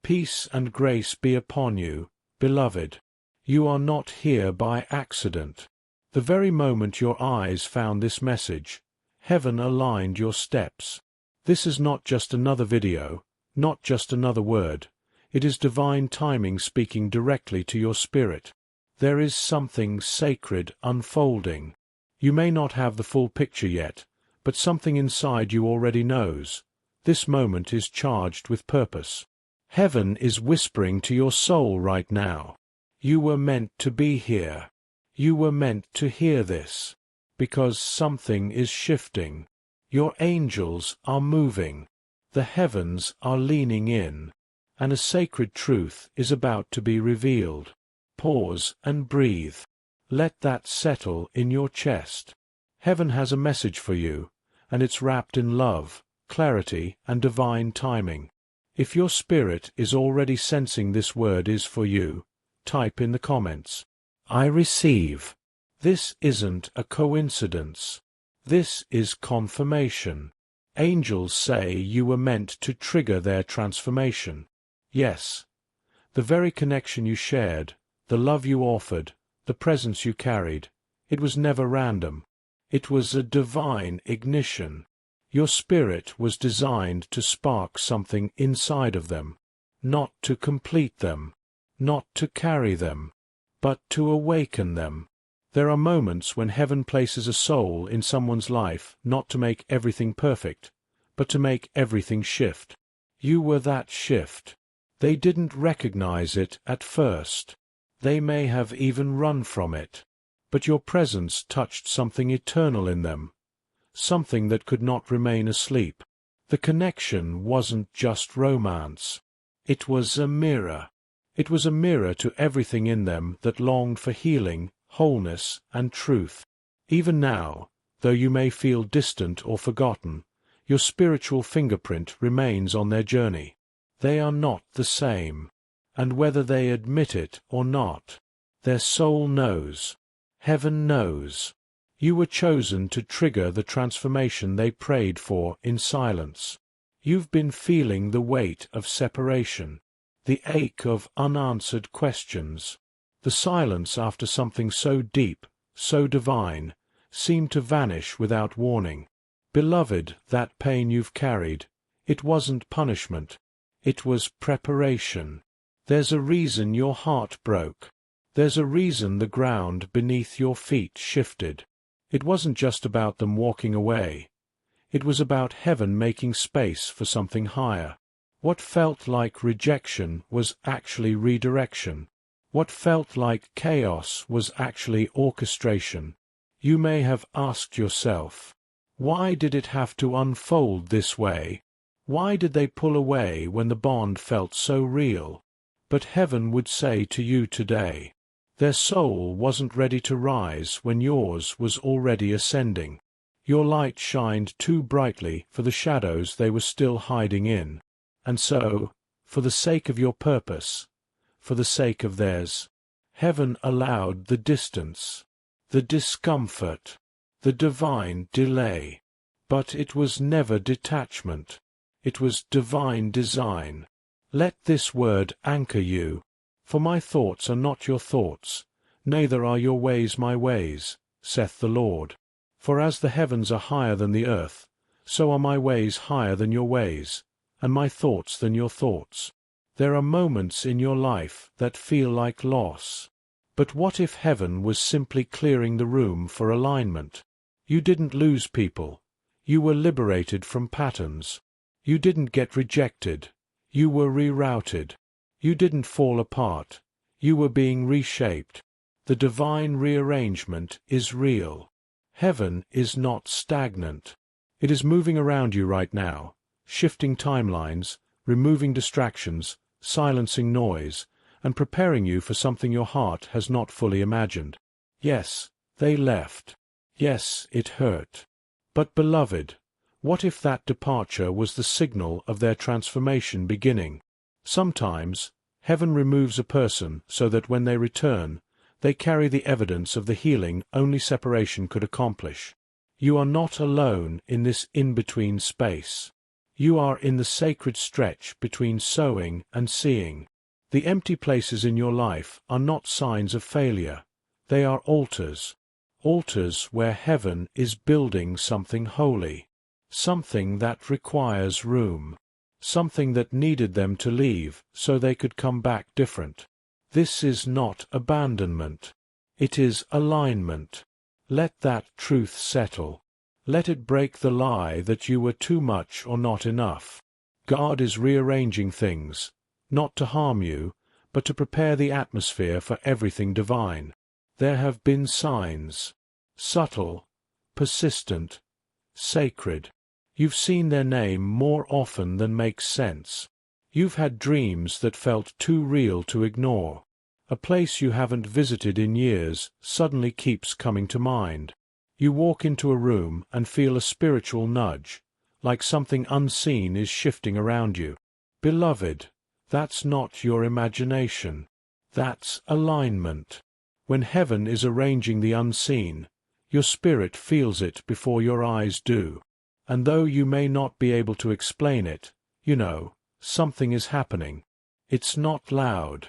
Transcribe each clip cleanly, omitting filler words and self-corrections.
Peace and grace be upon you, beloved. You are not here by accident. The very moment your eyes found this message, heaven aligned your steps. This is not just another video, not just another word. It is divine timing speaking directly to your spirit. There is something sacred unfolding. You may not have the full picture yet, but something inside you already knows. This moment is charged with purpose. Heaven is whispering to your soul right now. You were meant to be here. You were meant to hear this. Because something is shifting. Your angels are moving. The heavens are leaning in. And a sacred truth is about to be revealed. Pause and breathe. Let that settle in your chest. Heaven has a message for you, and it's wrapped in love, clarity, and divine timing. If your spirit is already sensing this word is for you, type in the comments, "I receive." This isn't a coincidence. This is confirmation. Angels say you were meant to trigger their transformation. Yes. The very connection you shared, the love you offered, the presence you carried, it was never random. It was a divine ignition. Your spirit was designed to spark something inside of them, not to complete them, not to carry them, but to awaken them. There are moments when heaven places a soul in someone's life not to make everything perfect, but to make everything shift. You were that shift. They didn't recognize it at first. They may have even run from it. But your presence touched something eternal in them, something that could not remain asleep. The connection wasn't just romance. It was a mirror. It was a mirror to everything in them that longed for healing, wholeness, and truth. Even now, though you may feel distant or forgotten, your spiritual fingerprint remains on their journey. They are not the same, and whether they admit it or not, their soul knows. Heaven knows. You were chosen to trigger the transformation they prayed for in silence. You've been feeling the weight of separation, the ache of unanswered questions. The silence after something so deep, so divine, seemed to vanish without warning. Beloved, that pain you've carried, it wasn't punishment. It was preparation. There's a reason your heart broke. There's a reason the ground beneath your feet shifted. It wasn't just about them walking away. It was about heaven making space for something higher. What felt like rejection was actually redirection. What felt like chaos was actually orchestration. You may have asked yourself, why did it have to unfold this way? Why did they pull away when the bond felt so real? But heaven would say to you today, their soul wasn't ready to rise when yours was already ascending. Your light shined too brightly for the shadows they were still hiding in. And so, for the sake of your purpose, for the sake of theirs, heaven allowed the distance, the discomfort, the divine delay. But it was never detachment. It was divine design. Let this word anchor you. For my thoughts are not your thoughts, neither are your ways my ways, saith the Lord. For as the heavens are higher than the earth, so are my ways higher than your ways, and my thoughts than your thoughts. There are moments in your life that feel like loss. But what if heaven was simply clearing the room for alignment? You didn't lose people. You were liberated from patterns. You didn't get rejected. You were rerouted. You didn't fall apart. You were being reshaped. The divine rearrangement is real. Heaven is not stagnant. It is moving around you right now, shifting timelines, removing distractions, silencing noise, and preparing you for something your heart has not fully imagined. Yes, they left. Yes, it hurt. But beloved, what if that departure was the signal of their transformation beginning? Sometimes, heaven removes a person so that when they return, they carry the evidence of the healing only separation could accomplish. You are not alone in this in-between space. You are in the sacred stretch between sowing and seeing. The empty places in your life are not signs of failure. They are altars. Altars where heaven is building something holy. Something that requires room. Something that needed them to leave so they could come back different. This is not abandonment. It is alignment. Let that truth settle. Let it break the lie that you were too much or not enough. God is rearranging things, not to harm you, but to prepare the atmosphere for everything divine. There have been signs. Subtle, persistent, sacred. You've seen their name more often than makes sense. You've had dreams that felt too real to ignore. A place you haven't visited in years suddenly keeps coming to mind. You walk into a room and feel a spiritual nudge, like something unseen is shifting around you. Beloved, that's not your imagination. That's alignment. When heaven is arranging the unseen, your spirit feels it before your eyes do. And though you may not be able to explain it, you know, something is happening. It's not loud.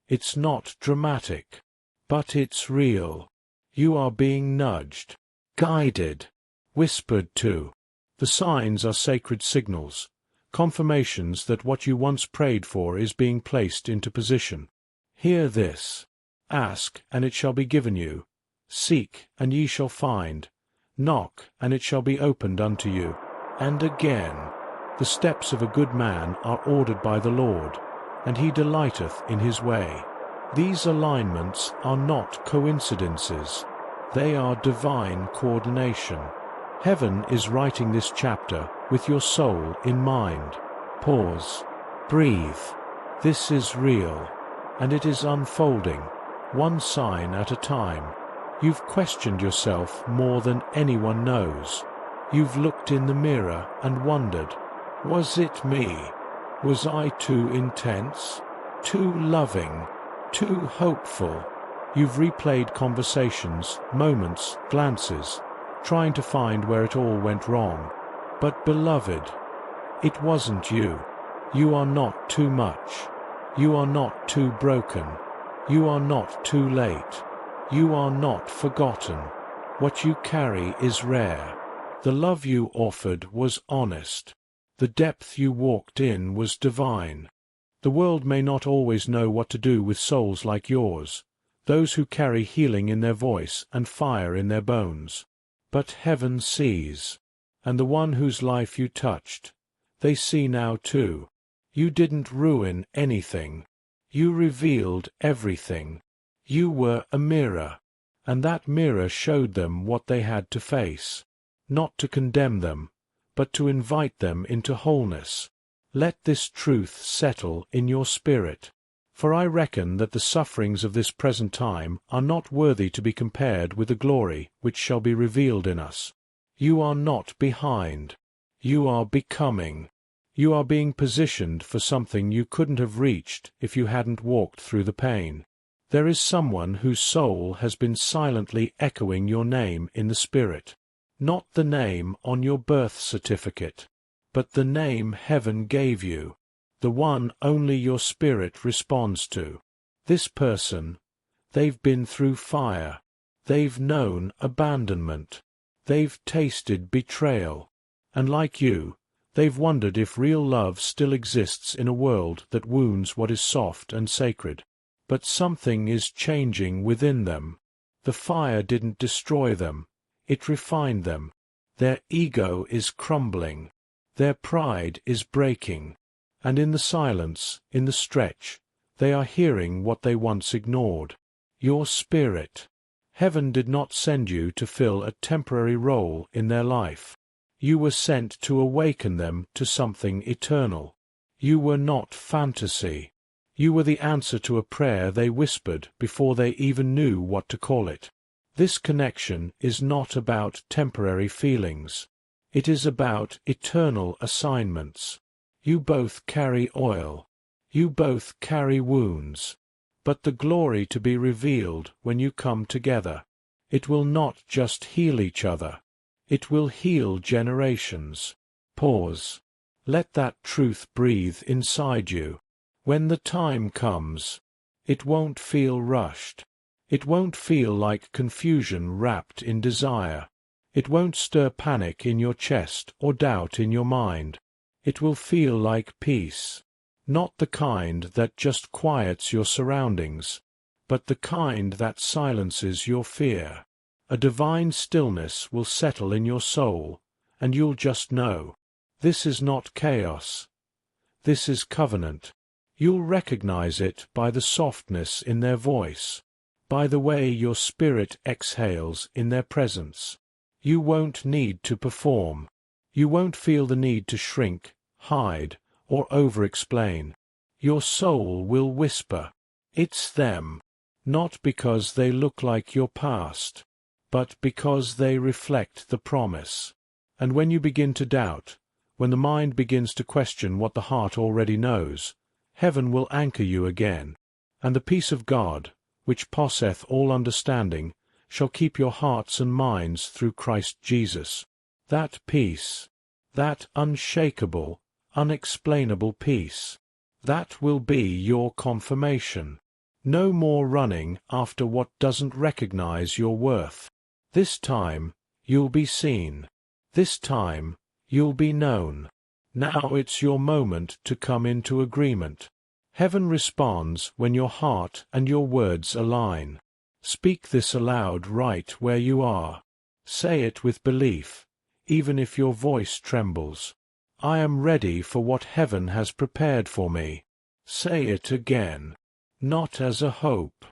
It's not dramatic. But it's real. You are being nudged. Guided, whispered to. The signs are sacred signals, confirmations that what you once prayed for is being placed into position. Hear this. Ask, and it shall be given you. Seek, and ye shall find. Knock, and it shall be opened unto you. And again, the steps of a good man are ordered by the Lord, and he delighteth in his way. These alignments are not coincidences. They are divine coordination. Heaven is writing this chapter with your soul in mind. Pause. Breathe. This is real, and it is unfolding, one sign at a time. You've questioned yourself more than anyone knows. You've looked in the mirror and wondered, was it me? Was I too intense? Too loving? Too hopeful? You've replayed conversations, moments, glances, trying to find where it all went wrong. But beloved, it wasn't you. You are not too much. You are not too broken. You are not too late. You are not forgotten. What you carry is rare. The love you offered was honest. The depth you walked in was divine. The world may not always know what to do with souls like yours, those who carry healing in their voice and fire in their bones. But heaven sees, and the one whose life you touched, they see now too. You didn't ruin anything. You revealed everything. You were a mirror, and that mirror showed them what they had to face, not to condemn them, but to invite them into wholeness. Let this truth settle in your spirit. For I reckon that the sufferings of this present time are not worthy to be compared with the glory which shall be revealed in us. You are not behind. You are becoming. You are being positioned for something you couldn't have reached if you hadn't walked through the pain. There is someone whose soul has been silently echoing your name in the spirit. Not the name on your birth certificate, but the name heaven gave you. The one only your spirit responds to. This person, they've been through fire. They've known abandonment. They've tasted betrayal. And like you, they've wondered if real love still exists in a world that wounds what is soft and sacred. But something is changing within them. The fire didn't destroy them. It refined them. Their ego is crumbling. Their pride is breaking. And in the silence, in the stretch, they are hearing what they once ignored. Your spirit. Heaven did not send you to fill a temporary role in their life. You were sent to awaken them to something eternal. You were not fantasy. You were the answer to a prayer they whispered before they even knew what to call it. This connection is not about temporary feelings. It is about eternal assignments. You both carry oil. You both carry wounds. But the glory to be revealed when you come together. It will not just heal each other. It will heal generations. Pause. Let that truth breathe inside you. When the time comes, it won't feel rushed. It won't feel like confusion wrapped in desire. It won't stir panic in your chest or doubt in your mind. It will feel like peace. Not the kind that just quiets your surroundings, but the kind that silences your fear. A divine stillness will settle in your soul, and you'll just know. This is not chaos. This is covenant. You'll recognize it by the softness in their voice, by the way your spirit exhales in their presence. You won't need to perform. You won't feel the need to shrink, hide, or over-explain. Your soul will whisper, "It's them," not because they look like your past, but because they reflect the promise. And when you begin to doubt, when the mind begins to question what the heart already knows, heaven will anchor you again, and the peace of God, which passeth all understanding, shall keep your hearts and minds through Christ Jesus. That peace, that unshakable, unexplainable peace, that will be your confirmation. No more running after what doesn't recognize your worth. This time, you'll be seen. This time, you'll be known. Now it's your moment to come into agreement. Heaven responds when your heart and your words align. Speak this aloud right where you are. Say it with belief, even if your voice trembles. I am ready for what heaven has prepared for me. Say it again, not as a hope,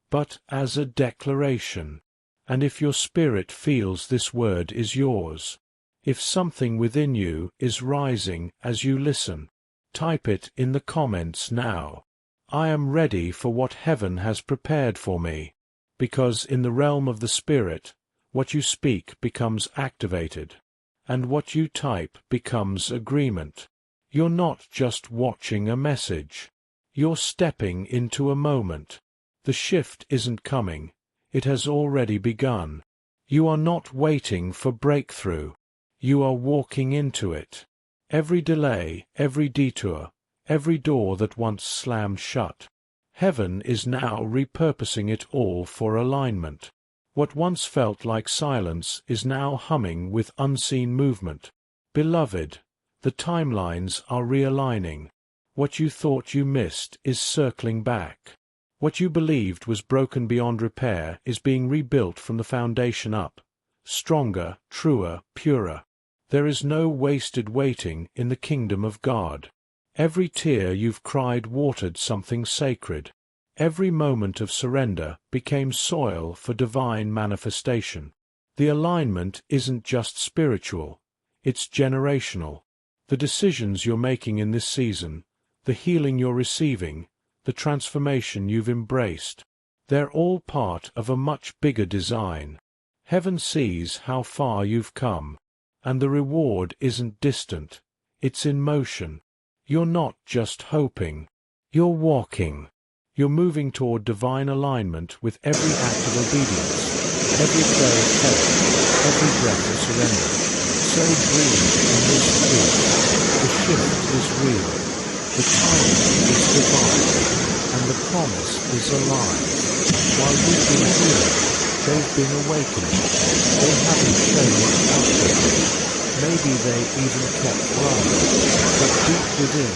but as a declaration. And if your spirit feels this word is yours, if something within you is rising as you listen, type it in the comments now. I am ready for what heaven has prepared for me. Because in the realm of the Spirit, what you speak becomes activated, and what you type becomes agreement. You're not just watching a message. You're stepping into a moment. The shift isn't coming. It has already begun. You are not waiting for breakthrough. You are walking into it. Every delay, every detour, every door that once slammed shut, heaven is now repurposing it all for alignment. What once felt like silence is now humming with unseen movement. Beloved, the timelines are realigning. What you thought you missed is circling back. What you believed was broken beyond repair is being rebuilt from the foundation up. Stronger, truer, purer. There is no wasted waiting in the kingdom of God. Every tear you've cried watered something sacred. Every moment of surrender became soil for divine manifestation. The alignment isn't just spiritual, it's generational. The decisions you're making in this season, the healing you're receiving, the transformation you've embraced, they're all part of a much bigger design. Heaven sees how far you've come, and the reward isn't distant, it's in motion. You're not just hoping, you're walking. You're moving toward divine alignment with every act of obedience, every prayer of faith, every breath of surrender. So breathe in this truth. The shift is real, the timing is divine, and the promise is alive. While you've been healing, they've been awakening. They haven't shown it outwardly. Maybe they even kept running, but deep within,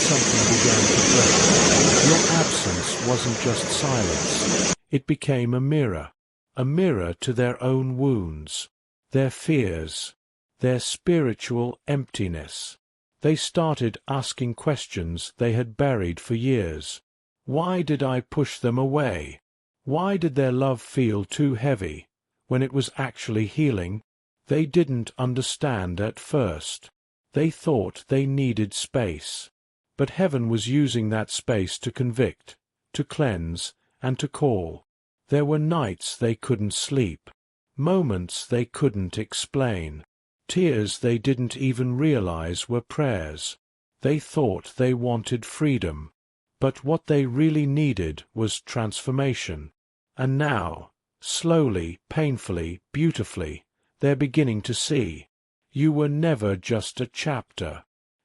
something began to break. Your absence wasn't just silence. It became a mirror to their own wounds, their fears, their spiritual emptiness. They started asking questions they had buried for years. Why did I push them away? Why did their love feel too heavy when it was actually healing? They didn't understand at first. They thought they needed space. But heaven was using that space to convict, to cleanse, and to call. There were nights they couldn't sleep, moments they couldn't explain, tears they didn't even realize were prayers. They thought they wanted freedom, but what they really needed was transformation. And now, slowly, painfully, beautifully, they're beginning to see. You were never just a chapter.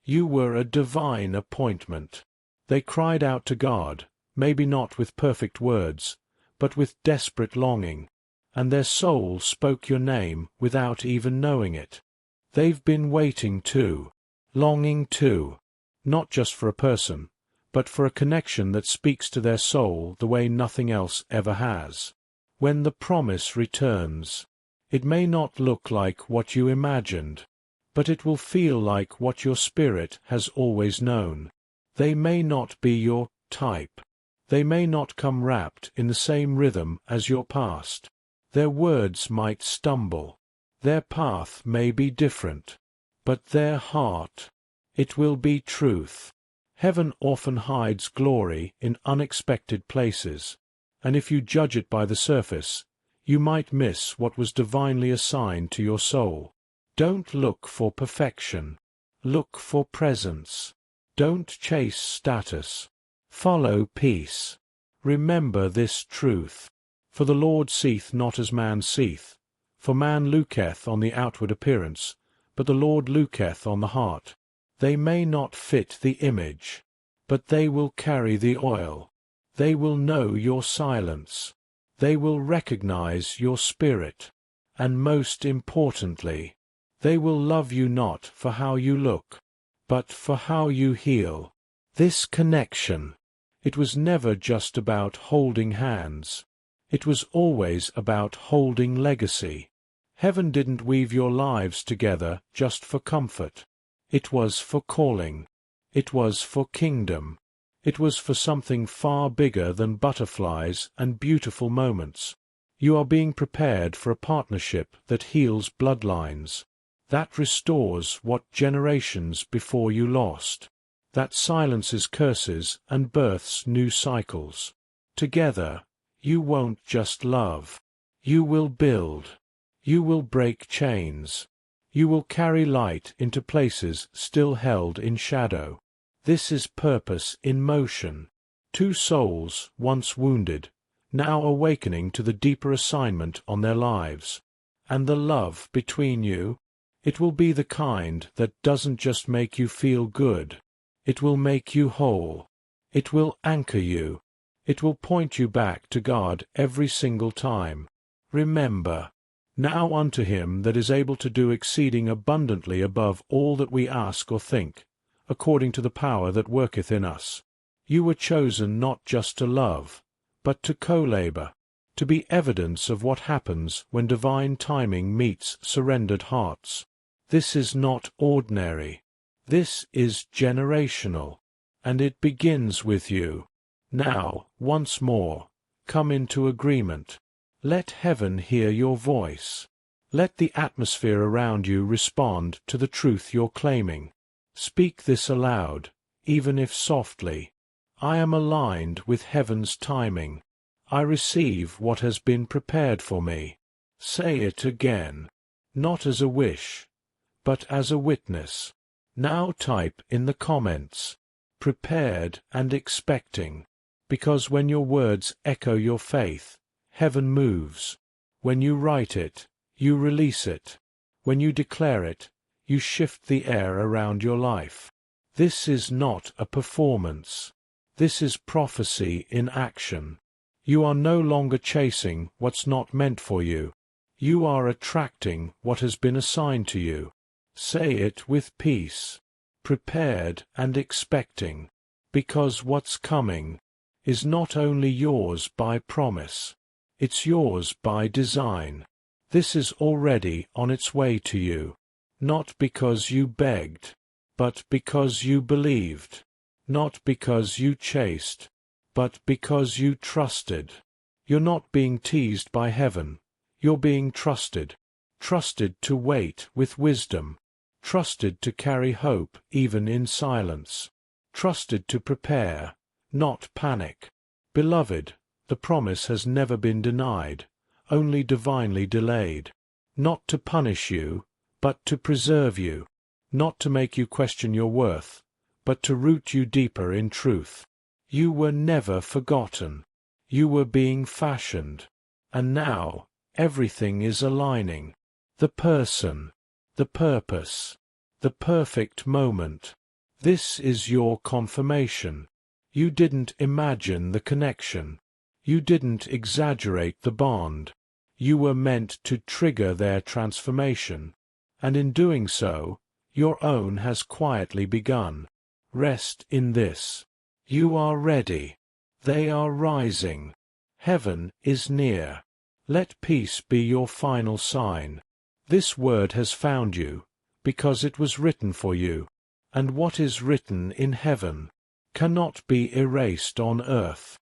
You were a divine appointment. They cried out to God, maybe not with perfect words, but with desperate longing, and their soul spoke your name without even knowing it. They've been waiting too, longing too, not just for a person, but for a connection that speaks to their soul the way nothing else ever has. When the promise returns, it may not look like what you imagined, but it will feel like what your spirit has always known. They may not be your type. They may not come wrapped in the same rhythm as your past. Their words might stumble. Their path may be different. But their heart, it will be truth. Heaven often hides glory in unexpected places, and if you judge it by the surface, you might miss what was divinely assigned to your soul. Don't look for perfection. Look for presence. Don't chase status. Follow peace. Remember this truth. For the Lord seeth not as man seeth. For man looketh on the outward appearance, but the Lord looketh on the heart. They may not fit the image, but they will carry the oil. They will know your silence. They will recognize your spirit. And most importantly, they will love you not for how you look, but for how you heal. This connection, it was never just about holding hands. It was always about holding legacy. Heaven didn't weave your lives together just for comfort. It was for calling. It was for kingdom. It was for something far bigger than butterflies and beautiful moments. You are being prepared for a partnership that heals bloodlines, that restores what generations before you lost, that silences curses and births new cycles. Together, you won't just love. You will build. You will break chains. You will carry light into places still held in shadow. This is purpose in motion. Two souls, once wounded, now awakening to the deeper assignment on their lives. And the love between you, it will be the kind that doesn't just make you feel good. It will make you whole. It will anchor you. It will point you back to God every single time. Remember, now unto him that is able to do exceeding abundantly above all that we ask or think, according to the power that worketh in us. You were chosen not just to love, but to co-labor, to be evidence of what happens when divine timing meets surrendered hearts. This is not ordinary. This is generational, and it begins with you. Now, once more, come into agreement. Let heaven hear your voice. Let the atmosphere around you respond to the truth you're claiming. Speak this aloud, even if softly. I am aligned with heaven's timing. I receive what has been prepared for me. Say it again, not as a wish, but as a witness. Now type in the comments, prepared and expecting, because when your words echo your faith, heaven moves. When you write it, you release it. When you declare it, you shift the air around your life. This is not a performance. This is prophecy in action. You are no longer chasing what's not meant for you. You are attracting what has been assigned to you. Say it with peace, prepared and expecting, because what's coming is not only yours by promise, it's yours by design. This is already on its way to you. Not because you begged, but because you believed. Not because you chased, but because you trusted. You're not being teased by heaven. You're being trusted. Trusted to wait with wisdom. Trusted to carry hope even in silence. Trusted to prepare, not panic. Beloved, the promise has never been denied, only divinely delayed. Not to punish you, but to preserve you, not to make you question your worth, but to root you deeper in truth. You were never forgotten. You were being fashioned. And now, everything is aligning. The person, the purpose, the perfect moment. This is your confirmation. You didn't imagine the connection. You didn't exaggerate the bond. You were meant to trigger their transformation, and in doing so, your own has quietly begun. Rest in this. You are ready. They are rising. Heaven is near. Let peace be your final sign. This word has found you, because it was written for you, and what is written in heaven cannot be erased on earth.